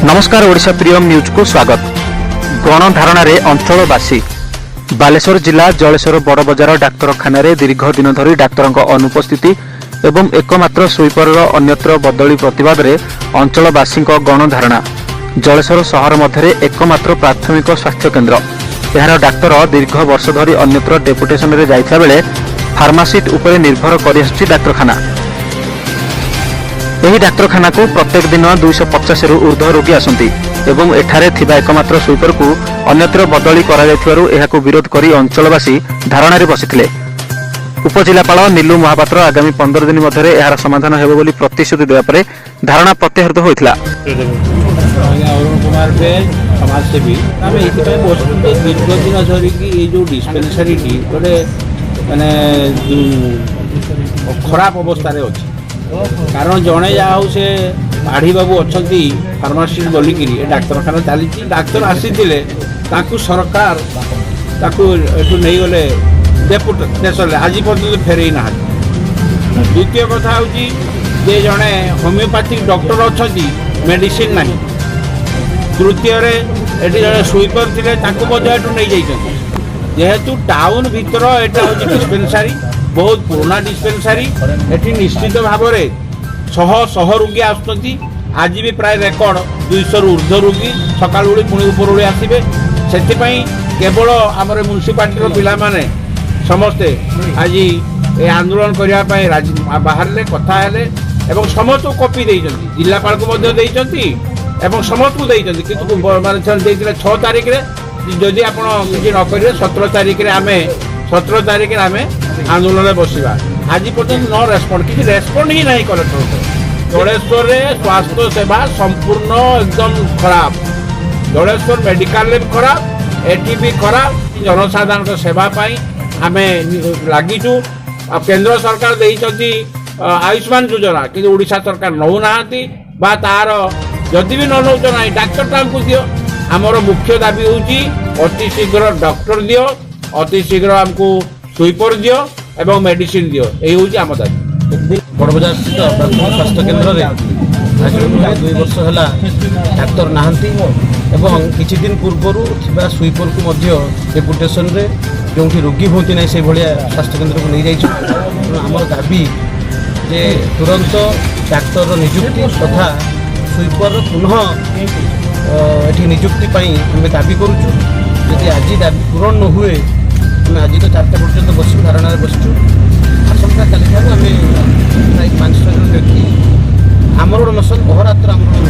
नमस्कार ओडिशा प्रियम न्यूज को स्वागत। गणधारणा अंचलवासी बालेश्वर जिला जलेश्वर बड़ बजार डाक्तरखाना दीर्घ दिन धरी डाक्तर अनुपस्थिति एवं एकमात्र स्वीपर अन्यत्र बदली प्रतिवाद में अंचलवासी गणधारणा। जलेश्वर सहर मध्य एकमात्र प्राथमिक स्वास्थ्य केन्द्र यार डाक्तर दीर्घ वर्ष धरी अन्यत्र डेपुटेशन में जाइता बेले फार्मासीट उपर निर्भर कर डाक्तरखाना। यही डाक्तरखाना को प्रत्येक दिन 250 रु ऊर्ध्व रोगी आसती एवं एठारे थिबा एकमात्र स्वीपर को अन्यत्र बदली करा विरोध करी अंचलवासी धारणा बसिथिले। उपजिलापाल नीलू महापात्र आगामी 15 दिन मध्य यार समाधान हेबो बोली प्रतिश्रुति देवा परे धारणा प्रत्याहृत होइथिला। अरुण कुमार समाजसेवी आम ये दीर्घ दिन धरिकी जो डिस्पेंसरी माने खराब अवस्था अच्छी कारण जड़े जहाँ से पाढ़ी बाबू अच्छा फार्मासी बोलिकी डाक्तरखाना चली डाक्तर आसी सरकार नहीं गले डेपुटेशन आज पर्यटन फेरई ना। द्वितीय कथा हूँ जे जड़े होमियोपैथिक डॉक्टर अच्छा मेडिसिन ना। तृतीय जड़े स्वीपर थे नहीं जाइए जेहेतु टाउन भीतर यहाँ हूँ डिस्पेंसरी बहुत पुराना डिस्पेंसरी एटी निश्चित भाव में शह रोगी आसुँच आज भी प्राय रेकर्ड 200 रु ऊर्ध्व रोगी सका पुणी उपर आसवे से केवल आम म्यूनिसिपालिटी पिला माने समस्ते आज ये आंदोलन करने बाहर कथा एवं समस्त को कॉपी देइछंती जिलापाल को समस्त को देइछंती किंतु माने 6 तारीख जदि आप किसी न करेंगे 17 तारीख में आम 17 तारीख में आम आंदोलन बसवा आज पर्यटन न रेस्पॉन्ड किसी रेस्पॉन्ड ही नहीं कलेक्टर। जलेश्वर स्वास्थ्य सेवा संपूर्ण एकदम खराब। जलेश्वर मेडिकल भी खराब एटी भी खराब। जनसाधारण सेवा आम लगिचु केंद्र सरकार देइछंती आयुष्मान योजना कि ओडिशा सरकार नौ ना तार जदि भी न नौ ना डाक्तर टाइम दियो। आमर मुख्य दाबी हूँ अति शीघ्र डॉक्टर दियो अति शीघ्र आमको स्वीपर दियो एवं मेडिसिन दियो यही हूँ आम दाबी। बड़बजार स्थित प्राथमिक स्वास्थ्य केन्द्र में आज 2 वर्ष है डाक्तर नहांती एवं किछि दिन पूर्वर थिबा स्वीपर को डेपुटेशन रे जो रोगी होती ना से भाया स्वास्थ्य केन्द्र को नहीं जाइए। आम दाबी जे तुरंत डाक्तर नियुक्ति तथा स्वीपर पुनः ये नियुक्ति आम दाबी करुचु। यदि आज दाबी पूरण न हुए आम आज तो 4टा पर्यटन बसु धारणा बसचु। आसंता काली आम प्राय 500 जन व्यक्ति आमरण नसल अहरात्र आमरण